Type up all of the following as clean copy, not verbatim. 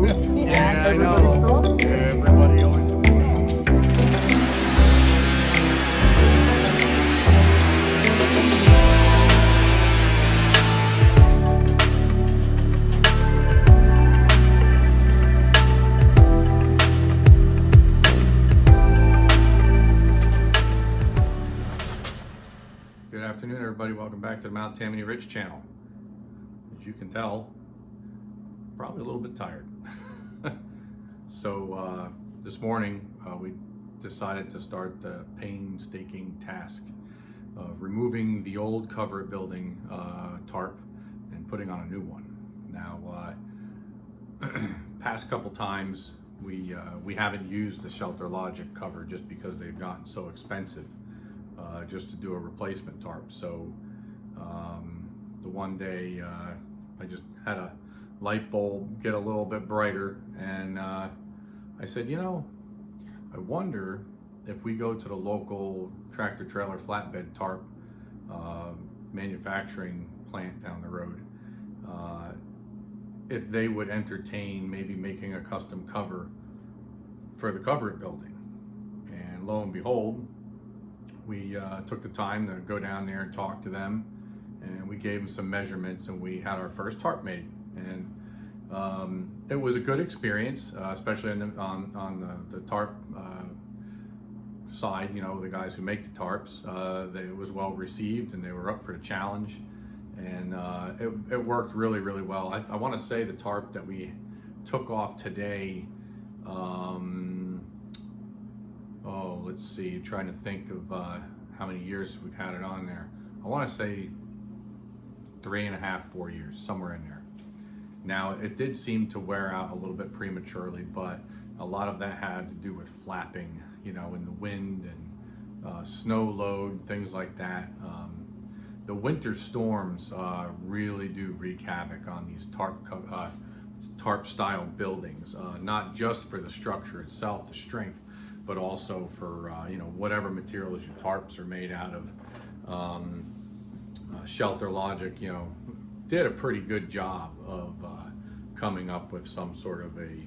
Yeah, I know. Everybody stops. Everybody always complains. Good afternoon, everybody. Welcome back to the Mount Tammany Ridge channel. As you can tell, probably a little bit tired. So this morning we decided to start the painstaking task of removing the old cover building tarp and putting on a new one. Now, past couple times we haven't used the Shelter Logic cover just because they've gotten so expensive. Just to do a replacement tarp. So the one day I just had a light bulb get a little bit brighter, and I said, you know, I wonder if we go to the local tractor trailer flatbed tarp manufacturing plant down the road, if they would entertain maybe making a custom cover for the Cover It building. And lo and behold, we took the time to go down there and talk to them, and we gave them some measurements, and we had our first tarp made. And it was a good experience, especially on the tarp side. You know, the guys who make the tarps, it was well received, and they were up for the challenge, and it worked really, really well. I want to say the tarp that we took off today, let's see, trying to think of how many years we've had it on there. I want to say 3.5, 4 years, somewhere in there. Now, it did seem to wear out a little bit prematurely, but a lot of that had to do with flapping, you know, in the wind and snow load, things like that. The winter storms really do wreak havoc on these tarp style buildings, not just for the structure itself, the strength, but also for you know, whatever materials your tarps are made out of. Shelter Logic, you know, did a pretty good job of coming up with some sort of a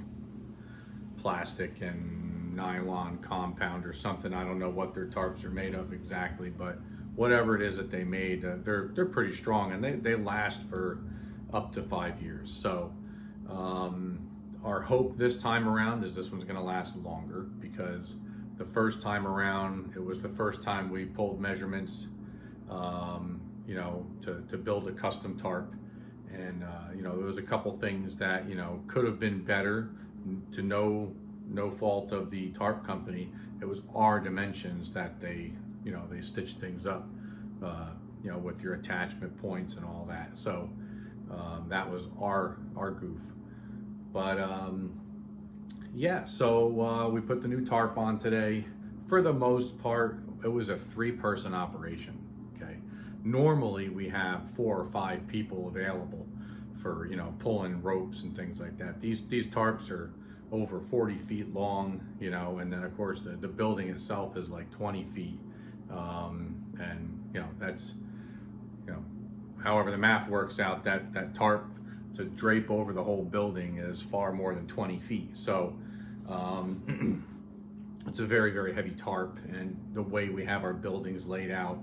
plastic and nylon compound or something. I don't know what their tarps are made of exactly, but whatever it is that they made, they're pretty strong, and they last for up to 5 years. So our hope this time around is this one's going to last longer, because the first time around, it was the first time we pulled measurements, you know, to build a custom tarp. And, you know, there was a couple things that, you know, could have been better, to no fault of the tarp company. It was our dimensions that they, you know, they stitched things up, you know, with your attachment points and all that. So that was our goof. But yeah, so we put the new tarp on today. For the most part, it was a 3-person operation. Okay, normally we have 4 or 5 people available for, you know, pulling ropes and things like that. These tarps are over 40 feet long, you know, and then of course the building itself is like 20 feet, and you know, that's, you know, however the math works out, that tarp to drape over the whole building is far more than 20 feet. So it's a very, very heavy tarp, and the way we have our buildings laid out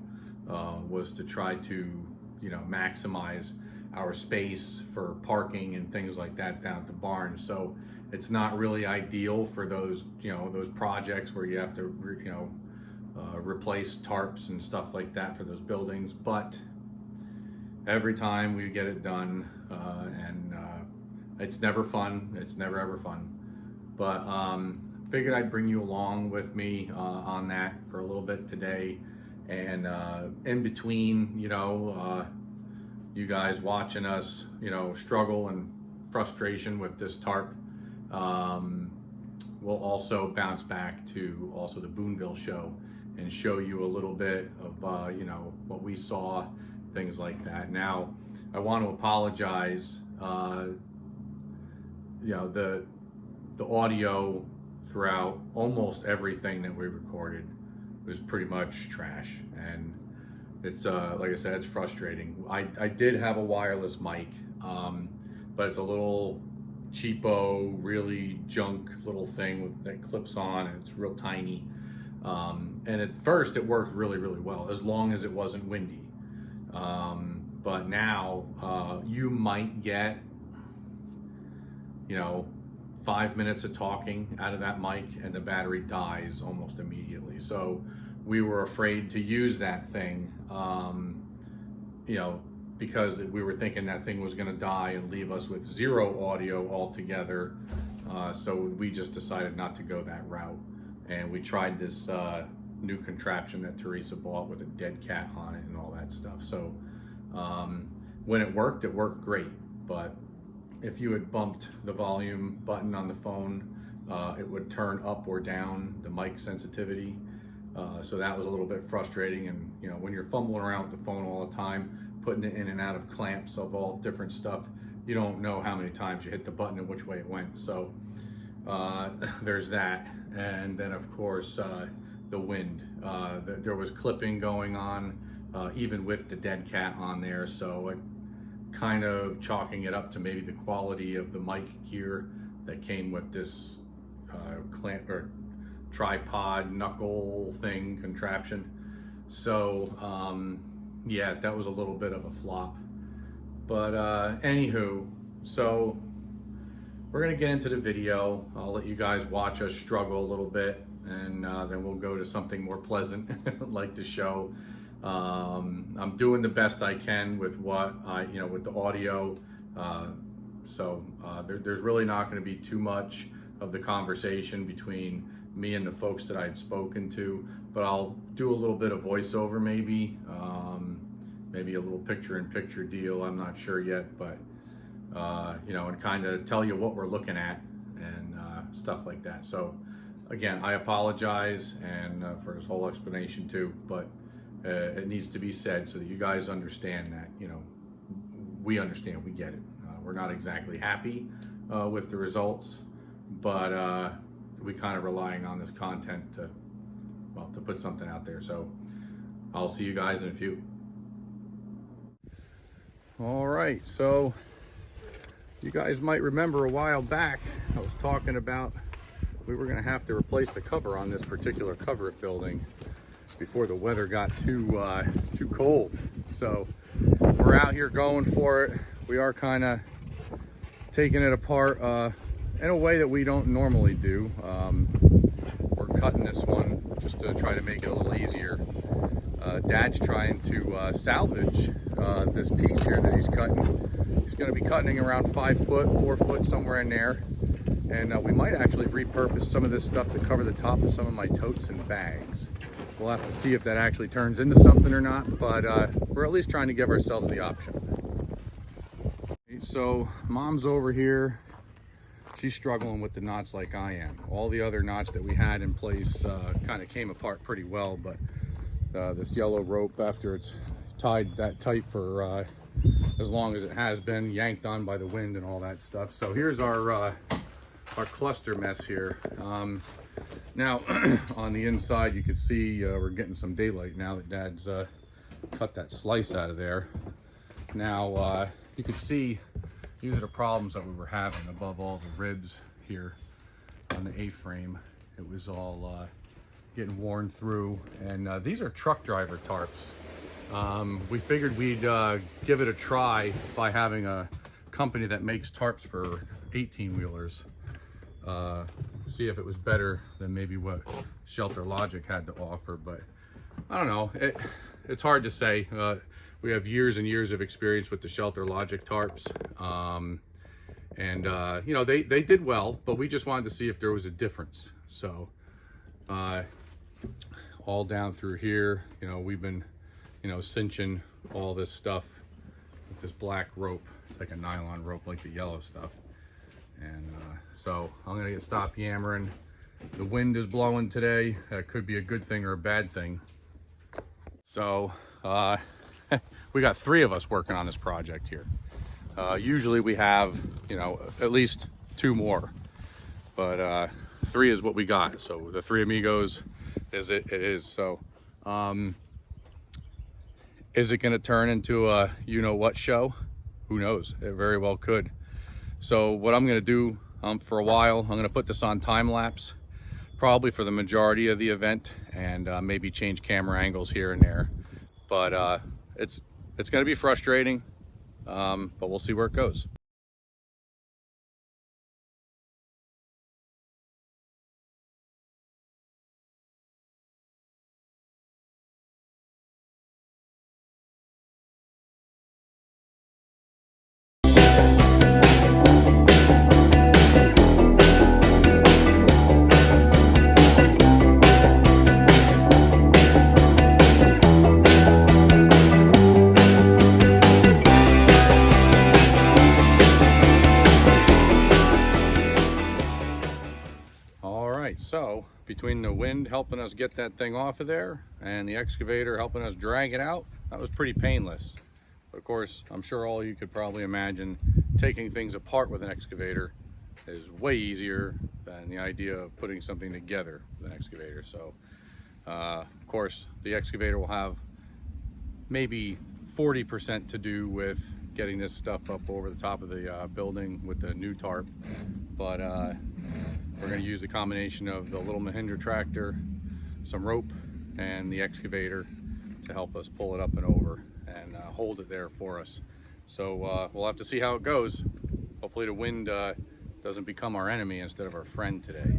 was to try to, you know, maximize our space for parking and things like that down at the barn. So it's not really ideal for those, you know, those projects where you have to, you know, replace tarps and stuff like that for those buildings. But every time we get it done, and it's never fun. It's never ever fun. But figured I'd bring you along with me on that for a little bit today, and in between, you know, you guys watching us, you know, struggle and frustration with this tarp, we'll also bounce back to also the Boonville show and show you a little bit of, you know, what we saw, things like that. Now, I want to apologize. You know, the audio throughout almost everything that we recorded was pretty much trash, and it's like I said, it's frustrating. I did have a wireless mic, but it's a little cheapo, really junk little thing that clips on, and it's real tiny. And at first it worked really, really well, as long as it wasn't windy. But now you might get, 5 minutes of talking out of that mic and the battery dies almost immediately. So we were afraid to use that thing, because we were thinking that thing was going to die and leave us with zero audio altogether. So we just decided not to go that route. And we tried this new contraption that Teresa bought with a dead cat on it and all that stuff. So when it worked great. But if you had bumped the volume button on the phone, it would turn up or down the mic sensitivity. So that was a little bit frustrating. And when you're fumbling around with the phone all the time, putting it in and out of clamps of all different stuff, you don't know how many times you hit the button and which way it went. So there's that. And then of course the wind. There was clipping going on, even with the dead cat on there. So it kind of chalking it up to maybe the quality of the mic gear that came with this clamp or tripod knuckle thing contraption. So yeah, that was a little bit of a flop. But anywho, so we're gonna get into the video. I'll let you guys watch us struggle a little bit, and then we'll go to something more pleasant like the show. I'm doing the best I can with what with the audio. There's really not going to be too much of the conversation between me and the folks that I'd spoken to, but I'll do a little bit of voiceover maybe a little picture-in-picture deal. I'm not sure yet, but and kind of tell you what we're looking at and stuff like that. So again, I apologize and for this whole explanation too, but it needs to be said so that you guys understand that, we understand, we get it. We're not exactly happy with the results, but we kind of relying on this content to put something out there. So I'll see you guys in a few. All right, so you guys might remember a while back, I was talking about we were gonna have to replace the cover on this particular cover building before the weather got too cold. So we're out here going for it. We are kind of taking it apart in a way that we don't normally do. We're cutting this one just to try to make it a little easier. Dad's trying to salvage this piece here that he's cutting. He's going to be cutting around 5 foot, 4 foot, somewhere in there. And we might actually repurpose some of this stuff to cover the top of some of my totes and bags. We'll have to see if that actually turns into something or not, but we're at least trying to give ourselves the option. So Mom's over here. She's struggling with the knots like I am. All the other knots that we had in place kind of came apart pretty well, but this yellow rope, after it's tied that tight for as long as it has been, yanked on by the wind and all that stuff. So here's our cluster mess here. Now on the inside you can see we're getting some daylight now that Dad's cut that slice out of there. Now you can see these are the problems that we were having above all the ribs here on the A-frame. It was all getting worn through, and these are truck driver tarps. We figured we'd give it a try by having a company that makes tarps for 18-wheelers. See if it was better than maybe what Shelter Logic had to offer, but I don't know. It's hard to say. We have years and years of experience with the Shelter Logic tarps, and they did well, but we just wanted to see if there was a difference. So all down through here, we've been cinching all this stuff with this black rope. It's like a nylon rope, like the yellow stuff. And so I'm gonna stop yammering. The wind is blowing today. That could be a good thing or a bad thing. So we got 3 of us working on this project here. Usually we have at least 2 more, but 3 is what we got. So the 3 amigos is it is. So is it gonna turn into a you know what show? Who knows? It very well could. So what I'm going to do for a while, I'm going to put this on time lapse, probably for the majority of the event, and maybe change camera angles here and there. But it's going to be frustrating, but we'll see where it goes. So between the wind helping us get that thing off of there and the excavator helping us drag it out, that was pretty painless. But of course, I'm sure all you could probably imagine, taking things apart with an excavator is way easier than the idea of putting something together with an excavator. So of course, the excavator will have maybe 40% to do with getting this stuff up over the top of the building with the new tarp. But we're going to use a combination of the little Mahindra tractor, some rope, and the excavator to help us pull it up and over and hold it there for us. So we'll have to see how it goes. Hopefully the wind doesn't become our enemy instead of our friend today.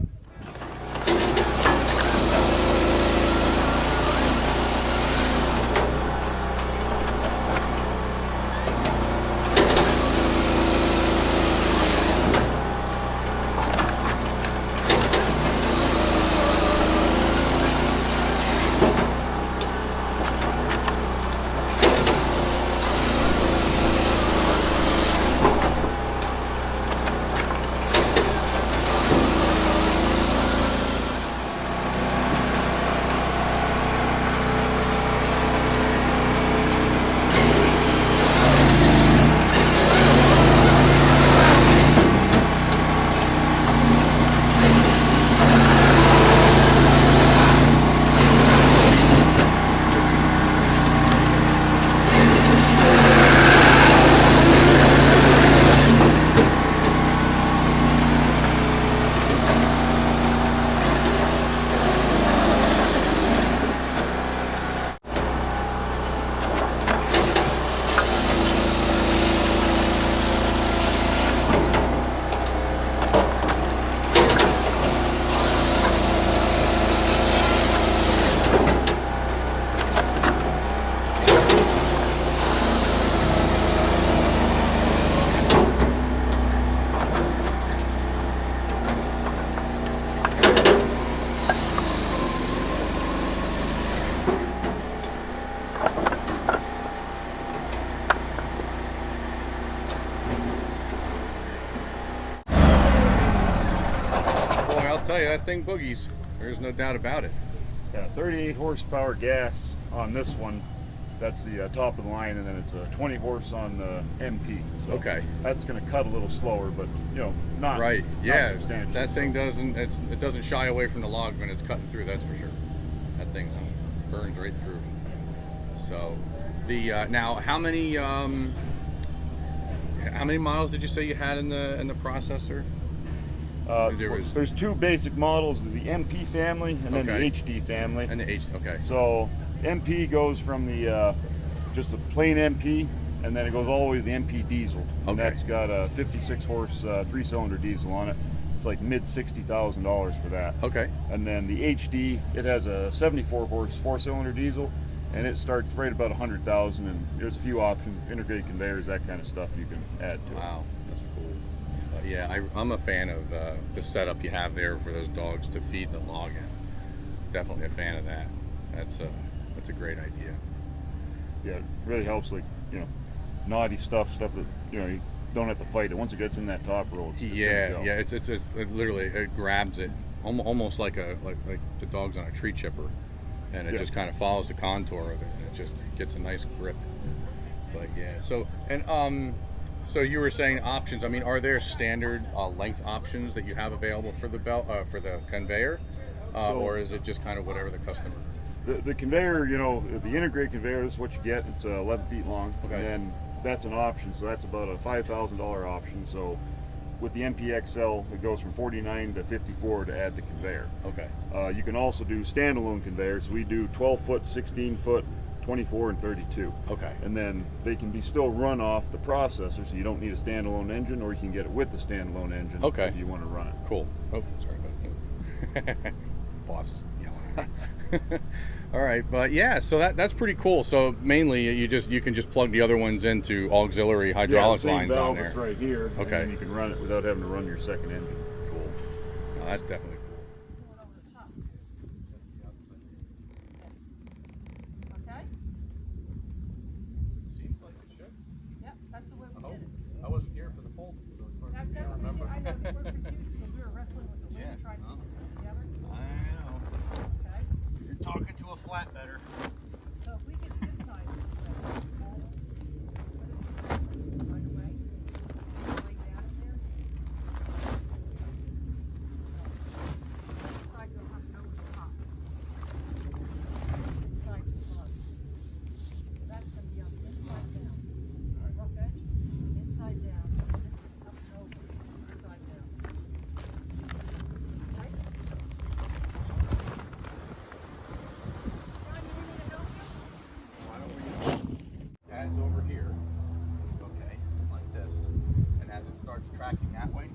Tell you, that thing boogies. There's no doubt about it. Yeah, 38 horsepower gas on this one. That's the top of the line, and then it's a 20 horse on the MP. So okay, that's going to cut a little slower, but you know, not right. Yeah, not substantial. That thing doesn't. It doesn't shy away from the log when it's cutting through. That's for sure. That thing burns right through. So the now, how many models did you say you had in the processor? There's two basic models, the MP family and then the HD family. And the HD, okay. So MP goes from the just the plain MP, and then it goes all the way to the MP diesel. And that's got a 56 horse 3-cylinder diesel on it. It's like mid $60,000 for that. Okay. And then the HD, it has a 74 horse 4-cylinder diesel, and it starts right about 100,000. And there's a few options, integrated conveyors, that kind of stuff you can add to it. Wow, that's cool. Yeah, I'm a fan of the setup you have there for those dogs to feed the log in. Definitely a fan of that. That's a great idea. Yeah, it really helps, like, you know, naughty stuff that, you know, you don't have to fight it. Once it gets in that top row, it's it literally, it grabs it almost like the dog's on a tree chipper, and it just kind of follows the contour of it, and it just gets a nice grip. But yeah, so so you were saying options. I mean, are there standard length options that you have available for the belt for the conveyor, or is it just kind of whatever the customer? The conveyor, you know, the integrated conveyor, this is what you get. It's 11 feet long, and then that's an option. So that's about a $5,000 option. So with the MPXL, it goes from 49 to 54 to add the conveyor. Okay. You can also do standalone conveyors. We do 12 foot, 16 foot, 24 and 32. Okay. And then they can be still run off the processor, so you don't need a standalone engine, or you can get it with the standalone engine if you want to run it. Cool. Oh, sorry about that. Boss is yelling. All right, but yeah, so that's pretty cool. So mainly you can just plug the other ones into auxiliary hydraulic lines on there. It's right here. Okay. And you can run it without having to run your second engine. Cool. No, that's definitely cool. Okay? Seems like it should. Yep, that's the way we did it. I wasn't here for the poll. That's I know, we were confused because we were wrestling with the wind trying to put this thing together. I know. Okay? You're talking to a flatbedder. So if we could zip tie it, right away, lay down in there. This side you'll have to go with the top. This side is closed. That's gonna be on the inside down. Rough edge, inside down, this is up and over, inside down. Right? John, you need me to help you? Why don't we? Dad's over here. Okay, like this. And as it starts tracking that way,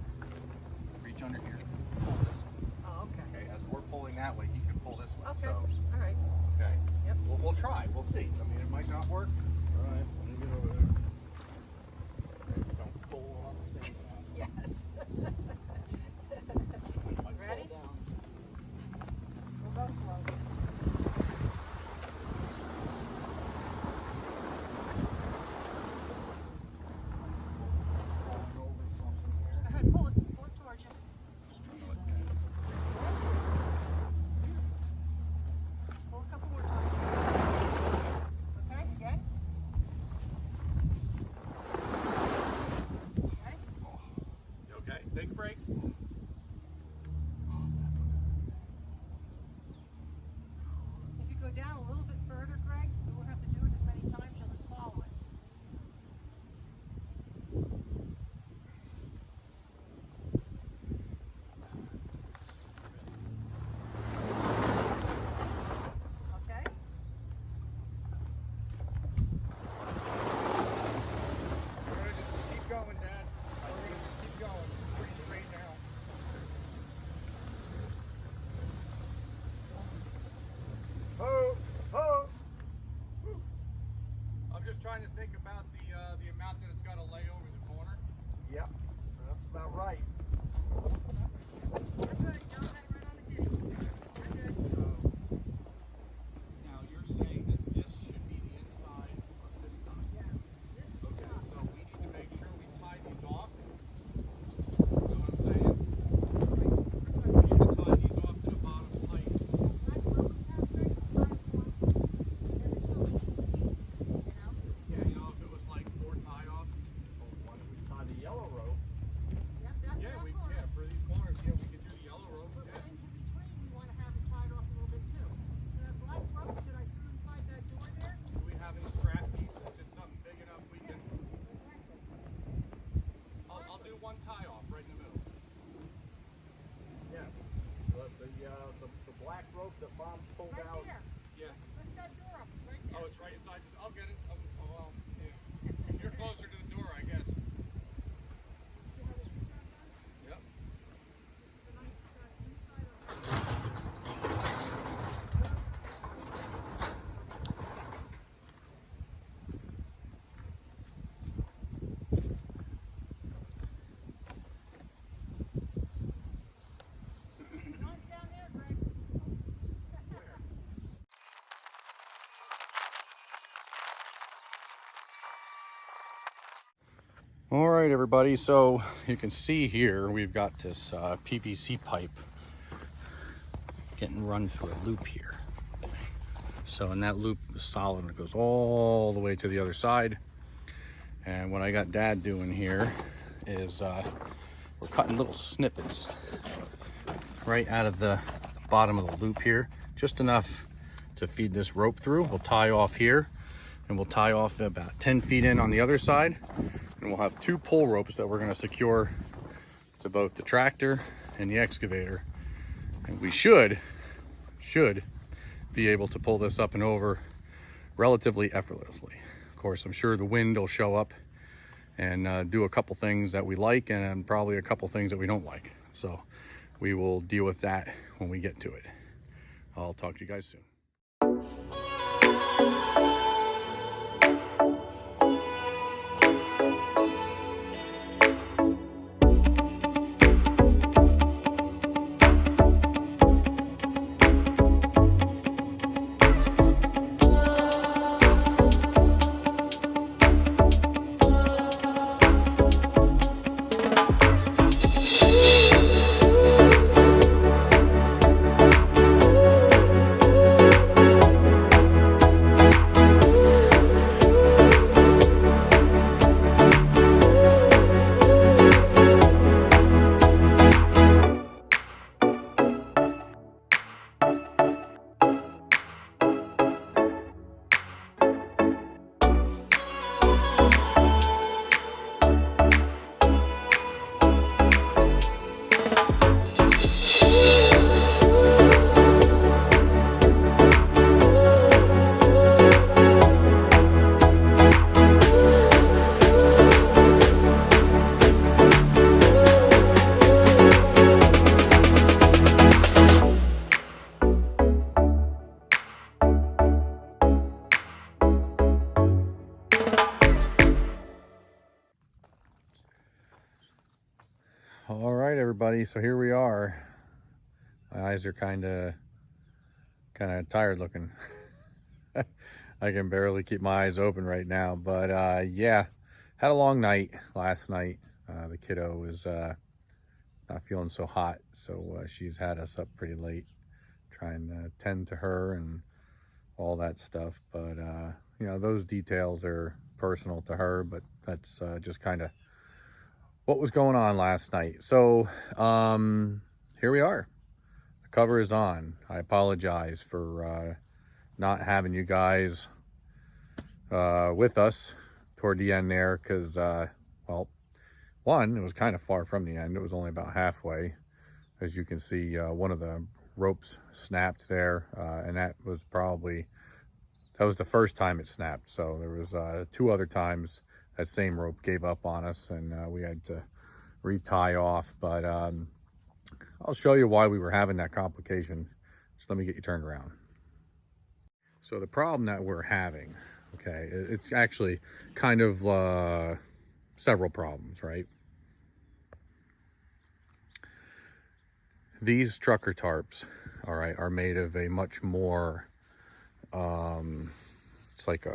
reach under here. Pull this way. Oh, okay. Okay, as we're pulling that way, he can pull this way. Okay, So, all right. okay. Yep. We'll try. We'll see. I mean, it might not work. All right, let me get over there. Don't pull on the thing. Yes. Might Ready? fall down. We'll go slow. Falling over something here. Go ahead, pull it towards you. Pull a couple more times. Okay, again. Okay. You okay? Take a break. If you go down a little bit further, Greg, you won't have to do it as many times, you'll just follow it. Okay? We're gonna just keep going, Dad. We're gonna just keep going. Pretty straight now. Oh, oh. I'm just trying to think about the amount that it's got to lay over the corner. Yep, that's about right. You're good, John, right on the gate. You're good. Now you're saying that this should be the inside of this side. Yeah. This is Okay, top. so we need to make sure we tie these off. You know what I'm saying? We need to tie these off to the bottom plate. That's what we have, Greg, the bottom one. Every so often, you know? Yeah, you know, if it was like 4 tie-offs. Why don't we tie the yellow rope? Yep, that's Yeah, that we corner. yeah, for these corners, yeah, we could do the yellow rope. But Yeah. then in between, we want to have it tied off a little bit too. So that black rope that I threw inside that door there, Do we have any scrap pieces? Just something big enough we can. exactly. I'll do one tie off right in the middle. Yeah. The black rope that Mom pulled Right out. there. Yeah. Lift that door up, it's right there. Oh, it's right inside. I'll get it. Yeah. You're closer to the door, I guess. See how they do that then? Yep. The nice, inside of Mine's down there, Greg. All right, everybody. So you can see here we've got this PVC pipe getting run through a loop here. So, and that loop is solid and it goes all the way to the other side. And what I got Dad doing here is we're cutting little snippets right out of the bottom of the loop here, just enough to feed this rope through. We'll tie off here, and we'll tie off about 10 feet in on the other side, and we'll have 2 pull ropes that we're going to secure to both the tractor and the excavator. And we should be able to pull this up and over relatively effortlessly. Of course, I'm sure the wind will show up and do a couple things that we like and probably a couple things that we don't like. So we will deal with that when we get to it. I'll talk to you guys soon. All right, everybody, so here we are. My eyes are kind of tired looking. I can barely keep my eyes open right now, but yeah, had a long night last night. The kiddo was not feeling so hot, so she's had us up pretty late trying to tend to her and all that stuff. But you know, those details are personal to her, but that's just kind of what was going on last night. So here we are. The cover is on. I apologize for not having you guys with us toward the end there, because well, one, it was kind of far from the end. It was only about halfway. As you can see, one of the ropes snapped there, and that was the first time it snapped. So there was 2 other times that same rope gave up on us, and we had to retie off. But I'll show you why we were having that complication. Just let me get you turned around. So the problem that we're having, okay, it's actually kind of several problems, right? These trucker tarps, all right, are made of a much more, it's like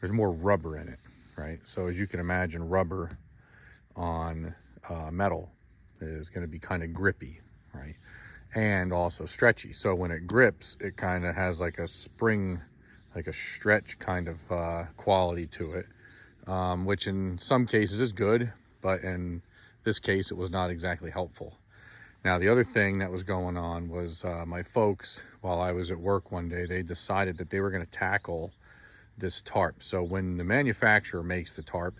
there's more rubber in it, right? So as you can imagine, rubber on metal is going to be kind of grippy, right? And also stretchy. So when it grips, it kind of has like a spring, like a stretch kind of quality to it, which in some cases is good, but in this case, it was not exactly helpful. Now, the other thing that was going on was my folks, while I was at work one day, they decided that they were going to tackle this tarp. So when the manufacturer makes the tarp,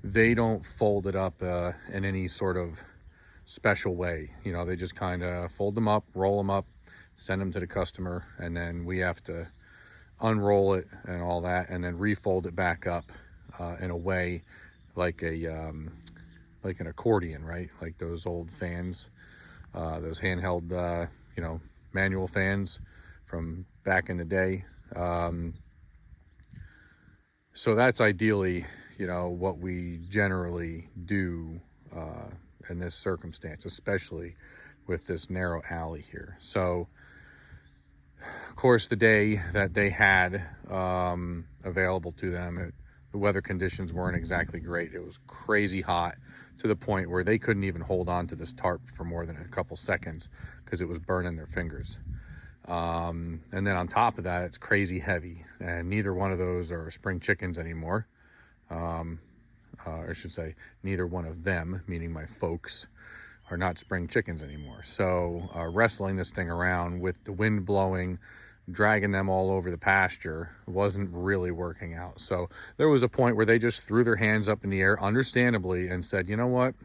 they don't fold it up in any sort of special way. You know, they just kind of fold them up, roll them up, send them to the customer, and then we have to unroll it and all that, and then refold it back up in a way like an accordion, right? Like those old fans, those handheld, you know, manual fans from back in the day. So that's ideally, you know, what we generally do in this circumstance, especially with this narrow alley here. So, of course, the day that they had available to them, the weather conditions weren't exactly great. It was crazy hot to the point where they couldn't even hold on to this tarp for more than a couple seconds because it was burning their fingers. And then on top of that, it's crazy heavy, and neither one of those are spring chickens anymore. I should say neither one of them, meaning my folks, are not spring chickens anymore. So wrestling this thing around with the wind blowing, dragging them all over the pasture wasn't really working out. So there was a point where they just threw their hands up in the air, understandably, and said, you know what,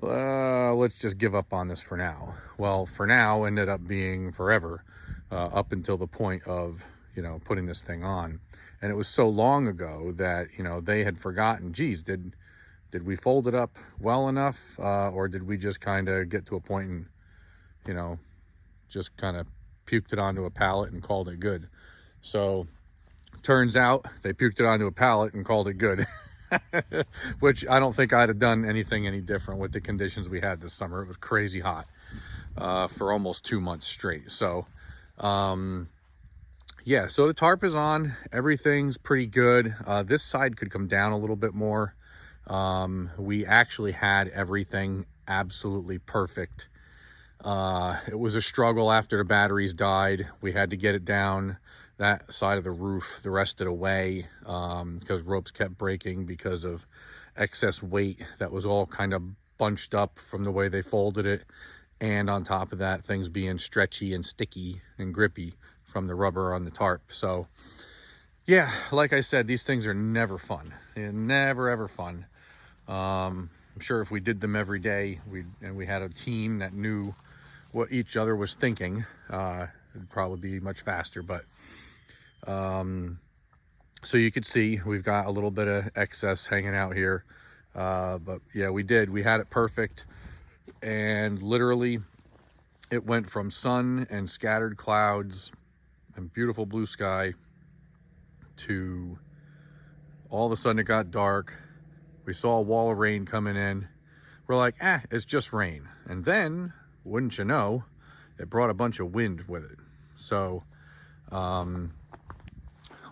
let's just give up on this for now. Well, for now ended up being forever, up until the point of, you know, putting this thing on. And it was so long ago that, you know, they had forgotten, geez, did we fold it up well enough? Or did we just kind of get to a point and, you know, just kind of puked it onto a pallet and called it good? So turns out they puked it onto a pallet and called it good. Which I don't think I'd have done anything any different with the conditions we had this summer. It was crazy hot for almost 2 months straight. So yeah, so the tarp is on, everything's pretty good. This side could come down a little bit more. We actually had everything absolutely perfect. It was a struggle after the batteries died. We had to get it down that side of the roof the rest of the way, because ropes kept breaking because of excess weight that was all kind of bunched up from the way they folded it, and on top of that, things being stretchy and sticky and grippy from the rubber on the tarp. So yeah, like I said, these things are never fun. They're never ever fun. I'm sure if we did them every day, and we had a team that knew what each other was thinking, it'd probably be much faster. But so you could see we've got a little bit of excess hanging out here, but yeah, we had it perfect. And literally it went from sun and scattered clouds and beautiful blue sky to all of a sudden it got dark. We saw a wall of rain coming in. We're like, it's just rain. And then, wouldn't you know, it brought a bunch of wind with it. So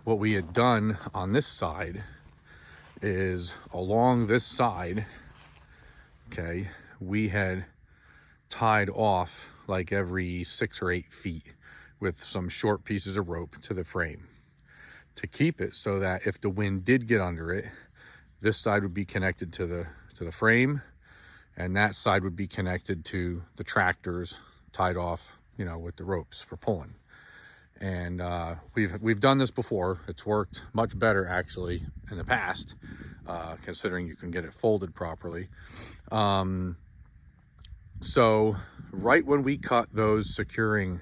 what we had done on this side is, along this side, okay, we had tied off like every 6 or 8 feet with some short pieces of rope to the frame to keep it so that if the wind did get under it, this side would be connected to the frame, and that side would be connected to the tractors, tied off, you know, with the ropes for pulling. And we've done this before. It's worked much better actually in the past, considering you can get it folded properly. So right when we cut those securing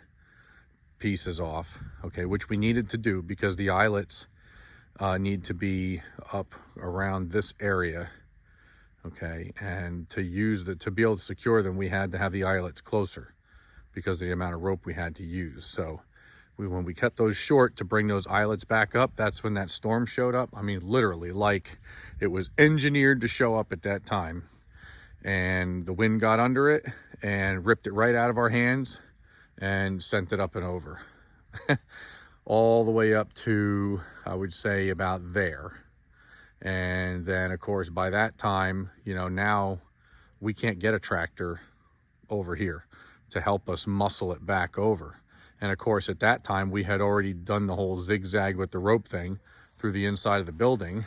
pieces off, okay, which we needed to do because the eyelets need to be up around this area, okay, and to be able to secure them, we had to have the eyelets closer because of the amount of rope we had to use. So when we cut those short to bring those eyelets back up, that's when that storm showed up. I mean, literally, like it was engineered to show up at that time. And the wind got under it and ripped it right out of our hands and sent it up and over. All the way up to, I would say, about there. And then, of course, by that time, you know, now we can't get a tractor over here to help us muscle it back over. And of course, at that time, we had already done the whole zigzag with the rope thing through the inside of the building.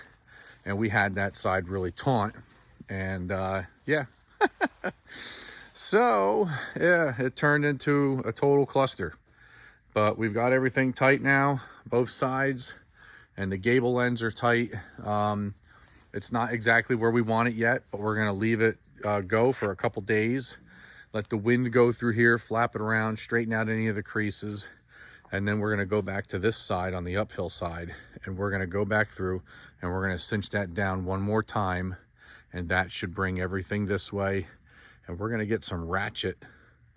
And we had that side really taut. And yeah. So, yeah, it turned into a total cluster. But we've got everything tight now, both sides. And the gable ends are tight. It's not exactly where we want it yet, but we're going to leave it go for a couple days. Let the wind go through here, flap it around, straighten out any of the creases. And then we're going to go back to this side on the uphill side. And we're going to go back through and we're going to cinch that down one more time. And that should bring everything this way. And we're going to get some ratchet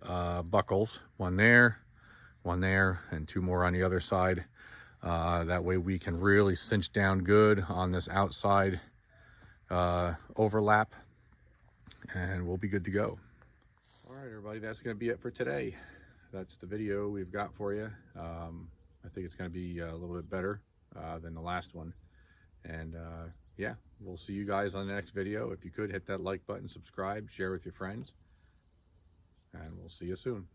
buckles. One there, and 2 more on the other side. That way we can really cinch down good on this outside overlap, and we'll be good to go. All right, everybody, that's going to be it for today. That's the video we've got for you. I think it's going to be a little bit better than the last one. And yeah, we'll see you guys on the next video. If you could, hit that like button, subscribe, share with your friends, and we'll see you soon.